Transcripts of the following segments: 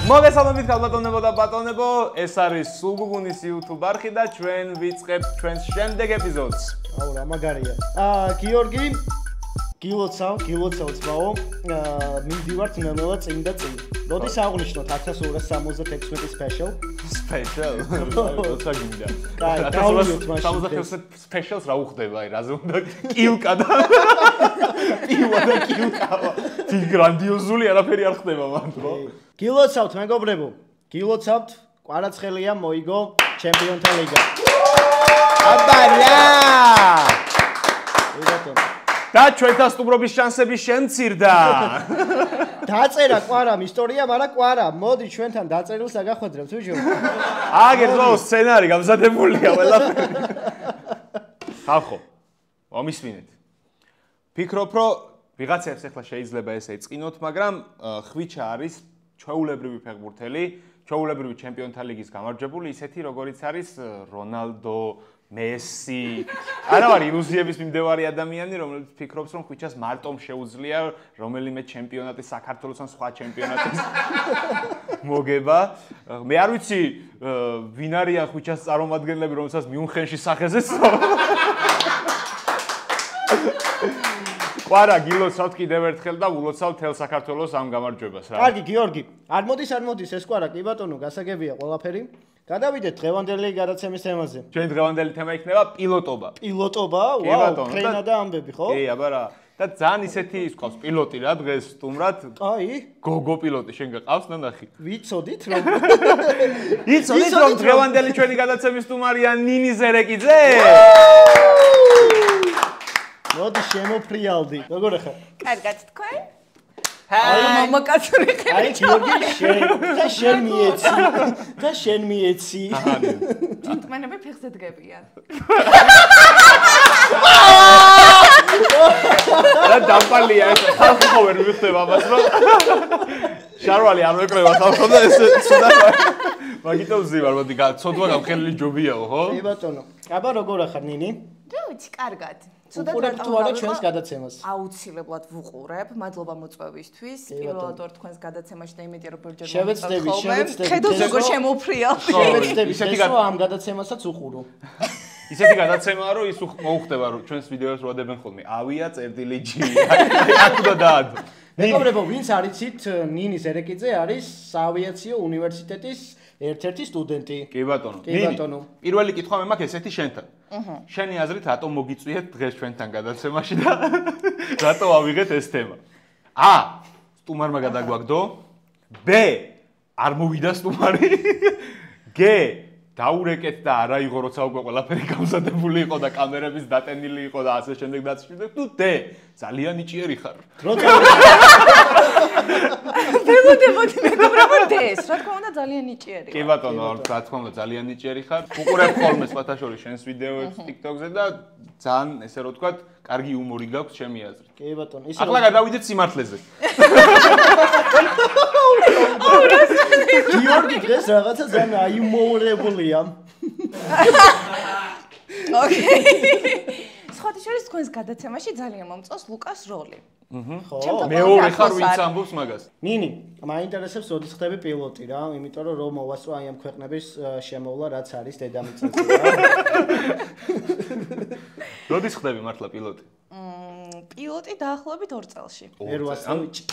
მოგესალმებით ქალბატონებო და ბატონებო, ეს არის სულგუგუნის YouTube არხი და ჩვენ ვიწყებთ ჩვენს შემდეგ ეპიზოდს. აუ რა მაგარია. გიორგი, გილოცავ ძმაო, მივდივართ ნელ-ნელა წინ და წინ. როდის აღნიშნოთ 1266 special? Special? როცა გინდა. 1266 specials რა უხდება, აი რაზე უნდა კილკა და პივა და კილკავა. თი გრანდიოზული არაფერი არ ხდება მანდ, ხო? გილოცავთ მეგობრებო. გილოცავთ, კვარაცხელია მოიგო ჩემპიონთა ლიგა. აბალა! და ჩვენთან სტუმრობის შანსები შემცირდა. დაწერა კვარამ ისტორია, მაგრამ კვარა, მოდი ჩვენთან დაწერილს აგახვედრებთ, ბიჭო. აგერდო სცენარი გამზადებულია ყველაფერი. ხალხო, მომისმინეთ. ფიქრობ, რომ ვიღაცებს ახლა შეიძლება ესე ეწყინოთ, მაგრამ ხვიჩა არის ჩვეულებრივი ფეხბურთელი, ჩვეულებრივი ჩემპიონთა ლიგის გამარჯვებული, ისეთი როგორიც არის რონალდო, მესი. არა ვარ ილუზიების მიმდევარი ადამიანი, რომელიც ფიქრობს, რომ ხვიჩას მარტომ შეუძლია რომელიმე ჩემპიონატი საქართველოს ან სხვა ჩემპიონატის მოგება. მე არ ვიცი, ვინ არიან ხვიჩას წარმომადგენლები, რომელსაც მიუნხენში სახეზე სწავლა. კვარა გილოცავთ კიდევ ერთხელ და ულოცავთ თელ საქართველოს ამ გამარჯვებას რა. კარგი, გიორგი, არ მოდის ეს კვარა, კი ბატონო, გასაგებია ყველაფერი. გადავიდეთ დღევანდელი გადაცემის თემაზე. ჩვენი დღევანდელი თემა იქნება პილოტობა. პილოტობა? ვაუ, ფრენა და ამბები, ხო? კი, აბა რა. და ძალიან ისეთი ის ყავს პილოტი რა დღეს სტუმრად. აი, გოგო პილოტი შენ გყავს ნახი. ვიცოდით რომ იცოდით რომ დღევანდელი ჩვენი გადაცემის სტუმარია ნინი ზერეკიძე? მოდი შემოფრიალდი. როგორ ხარ? კარგად თქვენ? აი მამაკაცური ხელი. აი გიორგი შენ მიეცი. ჯენტლმენები ფეხზე დგებიან. და დამპალია ეს ხალხი ხო ვერ მიხდება ამას რომ შარვალი არ მეკრება ხალხო და ეს ცუდა მაგითო ვზივარ მოდი ცოდვა გამხელილი ჯობიაო ხო? კი ბატონო. აბა როგორ ახარ ნინი? ვიცი, კარგად. უყურებ თუ არა ჩვენს გადაცემას? აუცილებლად ვუყურებ. მადლობა მოწვევისთვის. პირველად ვარ თქვენს გადაცემაში და იმედია რომ ბევრჯერ შევეცდები. ხედავთ როგორ შემოფრიალდი. შევეცდები შესო ამ გადაცემასაც უყურო. ისეთი გადაცემაა რომ ის მოუხდება რომ ჩვენს ვიდეოს რო ადებენ ხოლმე. ავია წერტილი ჯია. აქ და დაადო. მეგობრებო, ვინც არიცით, ნინი ზერეკიძე არის საავიაციო უნივერსიტეტის ერთ-ერთი სტუდენტი. კი ბატონო. კი ბატონო. პირველი კითხვა მე მაქვს ესეთი შენთან. შენი აზრით რატომ მოგიწვიეთ დღეს ჩვენთან გადაცემაში და რატო ავიღეთ ეს თემა? ა. სტუმარმა გადაგვაგდო. ბ. არ მოვიდა სტუმარი. გ. დაურეკეთ და არა იღო როცა უკვე ყველაფერი გამზადებული იყო და კამერების დატენილი იყო და ასე შემდეგ და ასე შემდეგ. თუ დ. ძალიან ნიჭიერი ხარ. დებოდი მეგობრებო დეს, რა თქმა უნდა ძალიან ნიჭიერი. კი ბატონო, რა თქმა უნდა ძალიან ნიჭიერი ხარ. უყურებ ხოლმე სხვათა შორის შენს ვიდეოებს TikTok-ზე და ძალიან ესე რომ ვთქვათ, კარგი იუმორი გაქვს ჩემი აზრით. კი ბატონო, ისე ახლა გადავიდეთ სიმართლეზე. გიორგი დღეს რაღაცა ძალიან აიუმორებულია. ოკეი. სხვათა შორის თქვენს გადაცემაში ძალიან მომწონს ლუკას როლი. ხო. მეორე ხარ ვინც ამბობს მაგას. ნინი, მაინტერესებს როდის ხდები პილოტი რა, იმიტომ რომ მოვასწრო აი ამ ქვეყნების შემოვლა რაც არის დედამიწაზე რა. როდის ხდები მართლა პილოტი? პილოტი დაახლოებით 2 წელში. 8 წელს.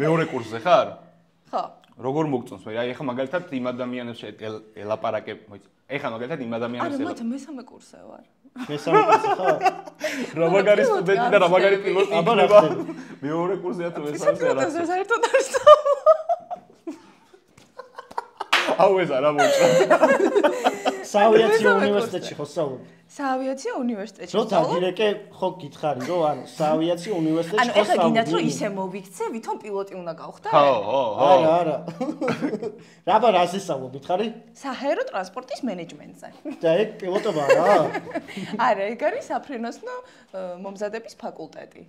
მეორე კურსზე ხარ? ხო. როგორ მოგწონს მე? აი ეხა მაგალითად იმ ადამიანებს ელაპარაკებ, მოიცა. ეხა მაგალითად იმ ადამიანებს არა, მოიცა მესამე კურსზე ვარ. მესამე კურსზე ხარ? რა მაგარი სტუდენტი და რა მაგარი პილოტი იქნება? მეორე კურსზეა თუ მესამეზე რა? ეს საერთოდ არ სწავლა. აუ ეს არა მოიცა. საავიაციო უნივერსიტეტში ხო სწავლობ? საავიაციო უნივერსიტეტში. რო დაგირეკე ხო გითხარი რომ ანუ საავიაციო უნივერსიტეტში ანუ ხო ეხლა სწავლობ? გინდათ რომ ისე მოვიქცე, ვითომ პილოტი უნდა გავხდე? ხო. არა. რაბა რას ისწავლობ გითხარი? საჰაერო ტრანსპორტის მენეჯმენტზე. და ეგ პილოტობა რა? არა, ეგ არის საფრენოსნო მომზადების ფაკულტეტი.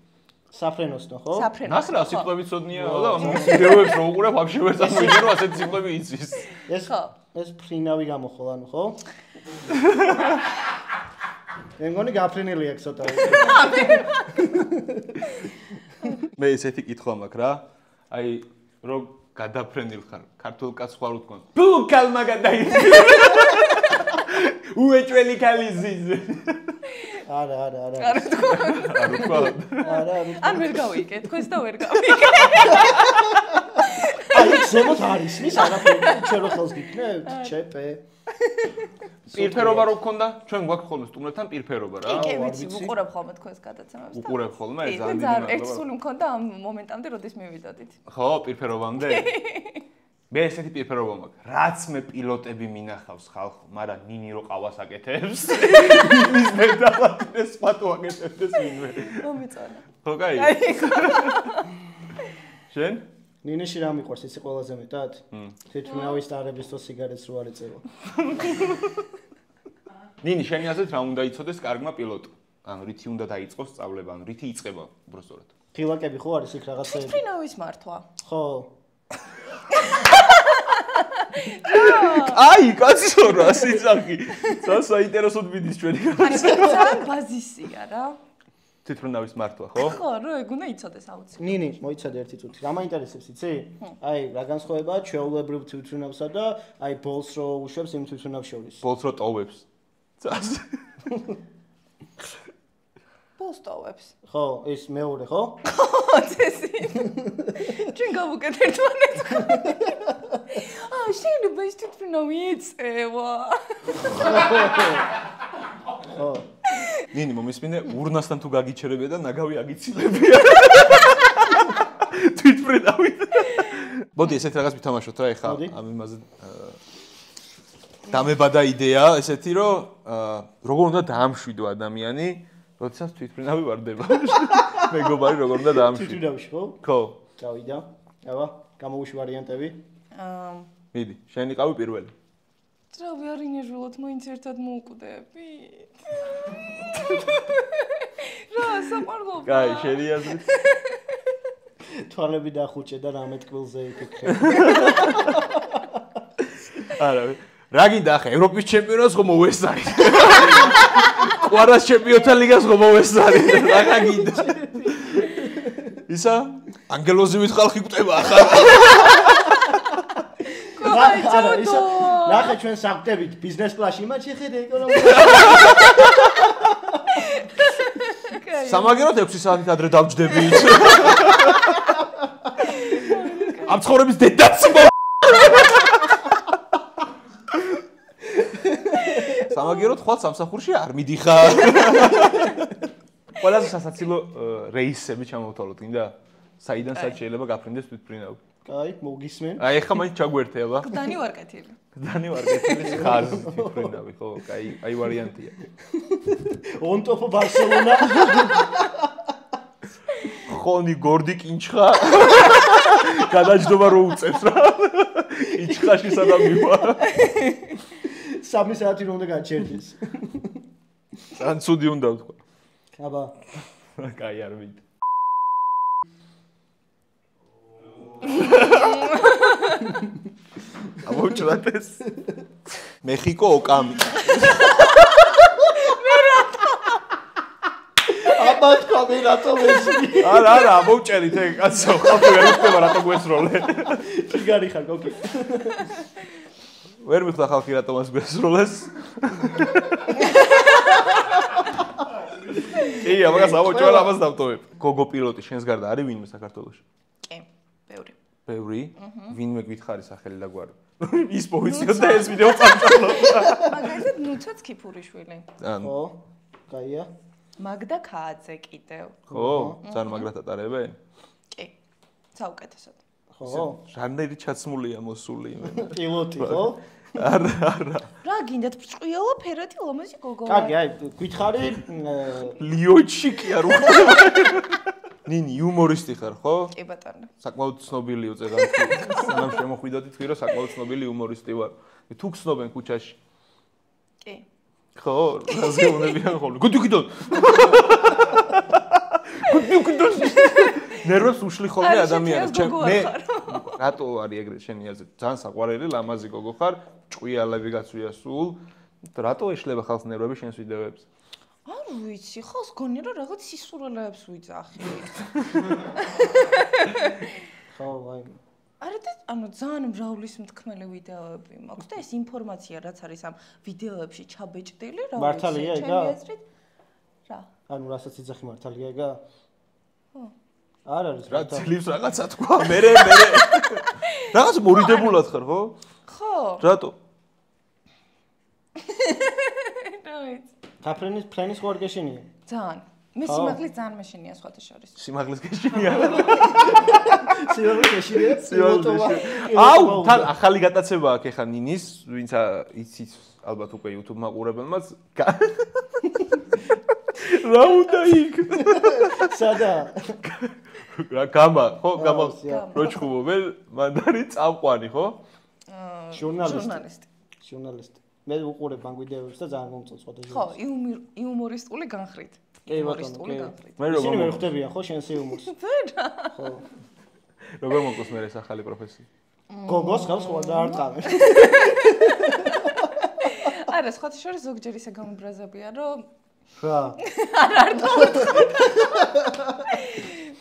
საფრენოსნო ხო? საფრენოსნო. ნახე რა სიტყვები ცოდნია და ვიდეოებს რო უყურებ ვაფშე ვერ წამოიჯერო რომ ასეთი სიტყვები იცის. ეს ფრინავი გამოხვალ ანუ ხო? მე მგონი გაფრინილი აქვს ცოტა. მე ესეთი კითხვა მაქვს რა. აი რო გადაფრენილ ხარ ქართულ კაცს ხარ უთქონ ბუ კალმა გადაი უეჭველი კალიზიზ არა არ თქვა არა არ ვერ გავიკე თქვენს და ვერ გავიკე აი ზემოთ არის მის არაფერი ჩვენ რო ხელს გიქნებთ ჩეპე პირფერობა რო გქონდა ჩვენ გვაქვს ხოლმე სტუმრებთან პირფერობა რა კი ვიცი უყურებ ხოლმე თქვენს გადაცემებს და უყურებ ხოლმე ძალიან ძალიან ერთ სული მქონდა ამ მომენტამდე როდის მივიდოდით ხო პირფერობამდე მე ესეთი პირფერობა მაქვს რაც მე პილოტები მინახავს ხალხო მაგრამ ნინი რო ყავას აკეთებს ის მე დავაკეთე სხვა თუ აკეთებს ვინმე მომეწონა ხო კაი შენ ნინეში რა მიყვარს ისი ყველაზე მეტად თვითმრავის დარების თუ სიგარეტს რო არ ეწევა ნინი შენი აზრით რა უნდა იცოდეს კარგმა პილოტ ანუ რითი უნდა დაიწყოს სწავლება ანუ რითი იწყება უბრალოდ ღილაკები ხო არის იქ რაღაცა თვითმრავის მართვა ხო აი კაცო რა სიძახი საინტერესოდ მიდის ჩვენი განსაკუთრებით ძალიან ბაზისია რა თვითმრავის მართვა ხო ხო რა ეგ უნდა იცოდეს აუცილებლად ნინი მოიცადე ერთი წუთი რა მაინტერესებს იცი აი რა განსხვავებაა ჩვეულებრივ თვითმფრინავსა და აი ბოლს რო უშვებს იმ თვითმფრინავს შორის ბოლს რო ტოვებს წას ბოლს ტოვებს ხო ეს მეორე ხო ხო წესი ჩვენ გავუკეთ ერთმანეთს შეიძლება ის თვითმფრინავი ეწევა ხო ნინი მომისმინე ურნასთან თუ გაგიჩერებია და ნაგავი აგიცილებია თვითმფრინავით მოდი ესეთ რაღაც ვითამაშოთ რა ეხა ამ იმაზე დამებადა იდეა ესეთი რომ როგორ უნდა დაამშვიდო ადამიანი როდესაც თვითმფრინავი ვარდება მეგობარი როგორ უნდა დაამშვიდო თვითმფრინავში ხო ხო წავიდა აბა გამოუშვი ვარიანტები მიდი შენი ყავი პირველი ძრავი არ ინერვიულოთ მაინც ერთად მოვკვდებით რა საყვარლობა კაი შენი აზრით თვალები დახუჭე და რამე ტკბილზე იფიქრე არა რა გინდა ახლა ევროპის ჩემპიონატს ხო მოვესწარი ყვარას ჩემპიონთა ლიგას ხო მოვესწარი რა გინდა ისა ანგელოზივით ხალხი გვტება ახლა არა ისა ნახე ჩვენ საკვდებით ბიზნეს კლასში იმათ შეხედე ეკონომიკა სამაგეროთ 6 საათით ადრე დავჯდებით ამ ცხოვრების დედაც სამაგეროთ ხვალ სამსახურში არ მიდიხარ ყველაზე სასაცილო რეისები ჩამოვთვალოთ გინდა საიდან სად შეიძლება გაფრინდეს თვითმფრინავი კაი მოგისმენ აი ახლა მაინც ჩაგვერთელა გდანი ვარ კეთილი გდანი ვარ კეთილი ხაზი თვითმფრინავი ხო კაი აი ვარიანტია ონტოფ ბარსელონა ხონი გორდი კინჩხა გადაჯდომა რო უწევს რა კინჩხაში სადამ მივა 3 საათი რომ უნდა გაჩერდეს ძალიან ცუდი უნდა ვთქვა აბა კაი არ ვიდ ამოჭრათ ეს მეხიკო ოკამი აბა თქვა მე რატო ვეცი არა ამოჭერით ეგ კაცო ხალხი ვერ ხდება რატო გვესროლე ჩიგარი ხარ გოგი ვერ მიხდა ხალხი რატო მას გვესროლეს კი ამას ამოჭრა ამას დავტოვებ გოგო პილოტი შენს გარდა არის ვინმე საქართველოში კი ბევრი ბევრი ვინმე გითხარი სახელი და გვარი ის პოზიციო და ეს ვიდეო წამჭალო მაგალითად ნუცაც ქიფურიშვილი ხო კაია მაგდა ქააძე კიდევ ხო ძალიან მაგრად ატარებენ კი საუკეთესოდ ხო რამდენი ჩაცმულია მოსული მე პილოტი ხო არა რა გინდათ ბრწყიალა ფერადი ლამაზი გოგო კარგი აი გითხარი ლიოჩიკი არ უხდება ნინი იუმორისტი ხარ ხო კი ბატონო საკმაოდ ცნობილი უწეგან სანამ შემოხვიდოდი თქვი რომ საკმაოდ ცნობილი იუმორისტი ვარ თუ გცნობენ ქუჩაში კი ხო გაზეუნებიან ხოლმე გუდუგიდონ გუდუგიდონ ნერვებს უშლი ხოლმე ადამიანს მე რატო არის ეგრე შენი აზრით ძალიან საყვარელი ლამაზი გოგო ხარ ჭყიალები გაწვია სულ რატო ეშლება ხალხს ნერვები შენს ვიდეოებს არ ვიცი ხალხს გონია რომ რაღაც სისურელეებს ვიძახი ხო, აი. არა და ანუ ძალიან მრავლის მთქმელი ვიდეოები მაქვს და ეს ინფორმაცია რაც არის ამ ვიდეოებში ჩაბეჭდილი, რა ვიცი, მართალია ეგა? ჩემი აზრით რა. ანუ რასაც იძახი მართალია ეგა? ხო. არ არის რა ძლივს რაღაცა თქვა. მე რაღაც მორიდებულად ხარ, ხო? ხო. რატო? რა ვიცი. გაფრენის ხო არ გეშინია? ძალიან. მე სიმაღლის ძალიან მეშინია სხვათა შორის. სიმაღლის გეშინია. სიმაღლის გეშინია? აუ, თან ახალი გატაცება აქვს ეხა ნინის, ვინც იცით ალბათ უკვე YouTube მაყურებელმაც. რა უნდა იქ? სადა? რა გამა, ხო, გამა. როჩხუბო, მე მანდარი წამყვანი, ხო? ჟურნალისტი. მე უყურებ ამ ვიდეოებს და ძალიან მომწონს სხვათა შორის. ხო, იუმორისტული განხრით. იუმორისტული განხრით. მე როგორ ისინი მეხდებიან ხო შენს იუმორს? ხო. როგორ მოყავს მე ეს ახალი პროფესია? გოგოს ხავს ხო და არ წამე. არა, სხვათა შორის ზოგჯერ ისე გამობრაზებია, რომ რა. არ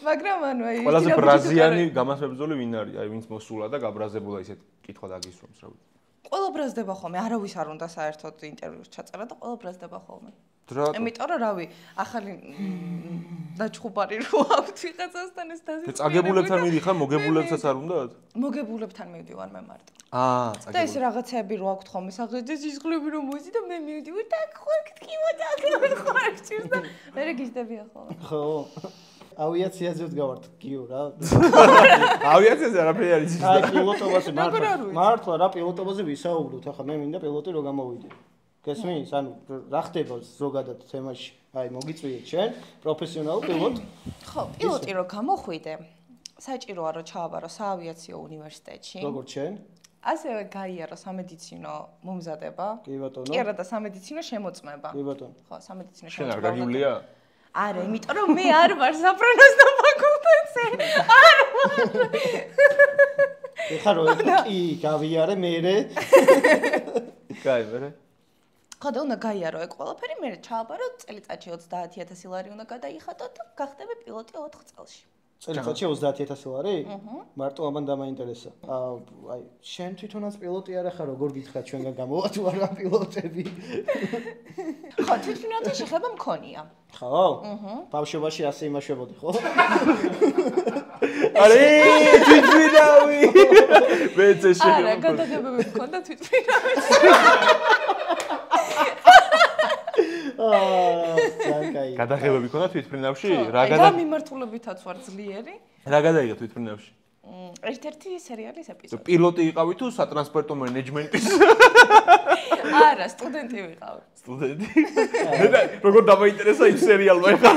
მაგრამ ანუ აი ყველაზე ბრაზიანი გამასმებზოლი ვინ არის? აი ვინც მოსულა და გაბრაზებულა ისეთ კითხვა დაგისვამს რა ვიცი. ყველა ბრაზდება ხოლმე, არავის არ უნდა საერთოდ ინტერვიუს ჩაწერა და ყველა ბრაზდება ხოლმე. რატო? იმიტომ რომ რავი, ახალი დაჩხუბარი რო აქვს ვიღაცასთან ეს დაზიანება. წაგებულებთან მიდიხარ, მოგებულებსაც არ უნდათ? მოგებულებთან მივდივარ მე მარტო. წაგებულებ. და ეს რაღაცეები რო აქვს ხოლმე, საღეძე სისხლები რომ მოიცი და მე მივდივარ და ხო გტკივა და ხო არჩევს და მე გიზდებია ხოლმე. ხო. ავიაციაზე ვდგავართ გიო რა. ავიაციაზე არაფერი არ იცის. აი პილოტობაზე მართლა რა პილოტობაზე ვისაუბროთ, ახლა მე მინდა პილოტი რო გამოვიდე. გესმის? ანუ რა ხდება ზოგადად თემაში? აი მოგიწვიე ჩვენ პროფესიონალ პილოტ. ხო, პილოტი რო გამოხვიდე, საჭიროა რომ ჩააბარო საავიაციო უნივერსიტეტში. როგორც ჩვენ? ასევე გაიარო სამედიცინო მომზადება. კი ბატონო. კი არა და სამედიცინო შემოწმება. კი ბატონო. ხო, სამედიცინო შენ არ შემოწმება. გაგივლია? არა, იმიტომ რომ მე არ ვარ საფრენოსნო ფაკულტეტზე. არ ვარ. ეხლა რო კი გავიარე მე. კაი, მე. ხო და უნდა გაიარო ეგ ყველაფერი, მე ჩააბარო წელიწადში 30000 ლარი უნდა გადაიხადო და გახდები პილოტი 4 წელში. წელიწადში 30000 ლარი? მარტო ამან დამაინტერესა. აი, შენ თვითონაც პილოტი არ ახარ, როგორ გითხრა ჩვენგან გამოვა თუ არა პილოტები? ხო, თვითფინანსი შეხება მქონია. ხო? ბავშვობაში ასე იმაშვებოდი, ხო? არე, თვითფინავი. მე ეს შეხება. არა, გადაღებები მქონდა თვითფინანსი. კაი. გადაღებები ქონდა თვითფრინავში? რა და მიმართულებითაც ვარ ძლიერი. რა გადაიღე თვითფრინავში? ერთ-ერთი სერიალის ეპიზოდი. პილოტი იყავი თუ სატრანსპორტო მენეჯმენტის? არა, სტუდენტი ვიყავი. სტუდენტი? როგორ დამაინტერესა იმ სერიალმა ეხლა?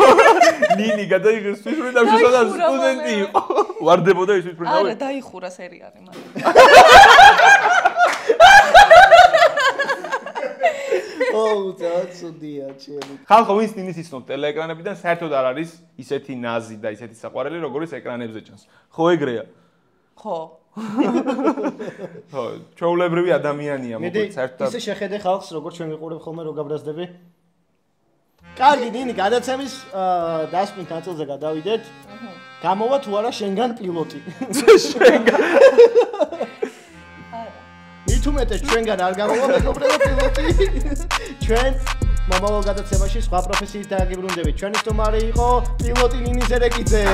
ნინი გადაიღეს თვითფრინავში, სადაც სტუდენტი იყო. ვარდებოდა ის თვითფრინავი? არა, დაიხურა სერიალი მან. ძაცუდია ჩემი. ხალხო ვინც ნინის იცნობ ტელეეკრანებიდან, საერთოდ არ არის ისეთი ნაზი და ისეთი საყვარელი, როგორც ეკრანებზე ჩანს. ხო ეგრეა? ხო. ხო, ჩვეულებრივი ადამიანია, მოკლედ საერთოდ. ისე შეხედე ხალხს, როგორც ჩვენ ვიყურებ ხოლმე რო გაბრაზდები. კარგი, ნინი, გადაცემის დასმით ნაწილზე გადავიდეთ. გამოვა თუ არა შენგან პილოტი? შენგან. თუმეტეს ჩვენგან არ გამოვა მეგობრებო პილოტი. ჩვენ მომავალ გადაცემაში სხვა პროფესიით დაგიბრუნდებით. ჩვენი სტუმარი იყო პილოტი ნინი ზერეკიძე.